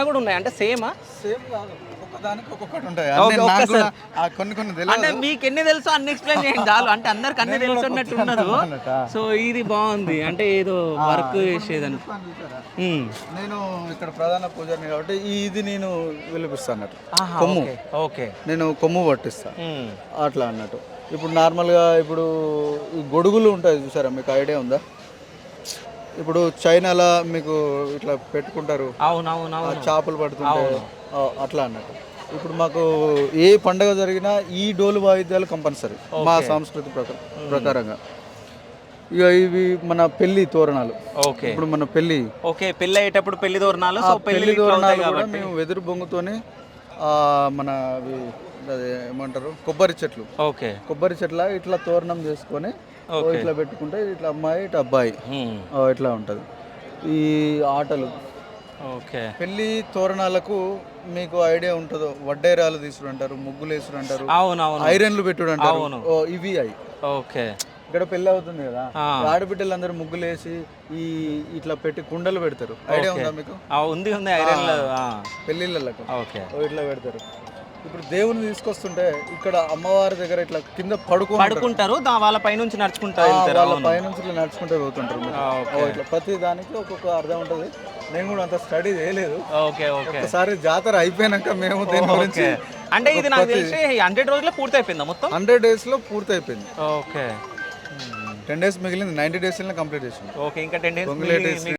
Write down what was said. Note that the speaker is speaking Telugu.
కూడా ఉన్నాయి అంటే సేమా? సేమ్ కాదు, ఒక్కొక్కదానికి ఒక్కొక్కటి ఉంటాయి. నాకు కూడా కొన్ని అంటే మీకు ఎన్ని తెలుసో అన్ని ఎక్స్ప్లెయిన్ చేయండి చాలు. అంటే అందరికి అన్ని తెలుసు అన్నట్టు ఉండదు. సో ఇది బాగుంది, అంటే ఏదో వర్క్ చేసేదని. నేను ఇక్కడ ప్రధాన పూజారిని కాబట్టి ఇది నేను వెలిపిస్తాను అన్నట్టు. కొమ్ము. ఓకే, నేను కొమ్ము పట్టిస్తా అట్లా అన్నట్టు. ఇప్పుడు నార్మల్గా ఇప్పుడు ఈ గొడుగులు ఉంటాయి చూసారా, మీకు ఐడియా ఉందా? ఇప్పుడు చైనాలో మీకు ఇట్లా పెట్టుకుంటారు, చేపలు పడుతుంటాయి అట్లా అన్నట్టు. ఇప్పుడు మాకు ఏ పండగ జరిగినా ఈ డోలు వాయిద్యాలు కంపల్సరీ మా సంస్కృతి ప్రకారంగా. ఇక ఇవి మన పెళ్లి తోరణాలు. ఇప్పుడు మన పెళ్లి అయ్యేటప్పుడు పెళ్లి తోరణాలు, పెళ్లి తోరణాలు కూడా మేము వెదురు బొంగుతోని మన అవి ఏమంటారు కొబ్బరి చెట్లు, కొబ్బరి చెట్ల ఇట్లా తోరణం చేసుకొని ఇట్లా పెట్టుకుంటే ఇట్లా అమ్మాయి ఇట్లా అబ్బాయి ఇట్లా ఉంటుంది. ఈ ఆటలు పెళ్లి తోరణాలకు మీకు ఐడియా ఉంటుందో, వడ్డేరాలు తీసుడు అంటారు, ముగ్గులు వేసుడు అంటారు, ఐరన్లు పెట్టుడు అంటారు. ఇవి అయి ఇక్కడ పెళ్లి అవుతుంది కదా, ఆడబిడ్డలు అందరూ ముగ్గులు వేసి ఈ ఇట్లా పెట్టి కుండలు పెడతారు. ఐడియా ఉందా మీకు? పెళ్లిళ్ళకు ఇట్లా పెడతారు. ఇప్పుడు దేవుని తీసుకొస్తుంటే ఇక్కడ అమ్మవారి దగ్గర ఇట్లా కింద పడుకుంటారు, వాళ్ళ పైనుంచి నడుచుకుంటారు, వాళ్ళ పైనుంచి ఇట్లా నడుచుకుంటూ పోతుంటారు. ఇట్లా ప్రతి దానికి ఒక్కొక్క అర్థం ఉంటుంది. నేను కూడా అంత స్టడీ చేయలేదు. ఒకసారి జాతర అయిపోయినాక మేము దీని గురించి అంటే ఇది నాకు తెలిసి 100 రోజుల్లో పూర్తి అయిపోయిందా మొత్తం? 100 days లో పూర్తి అయిపోయింది. 10 days మిగిలింది, 90 days కంప్లీట్ చేసింది. ఇంకా 10 days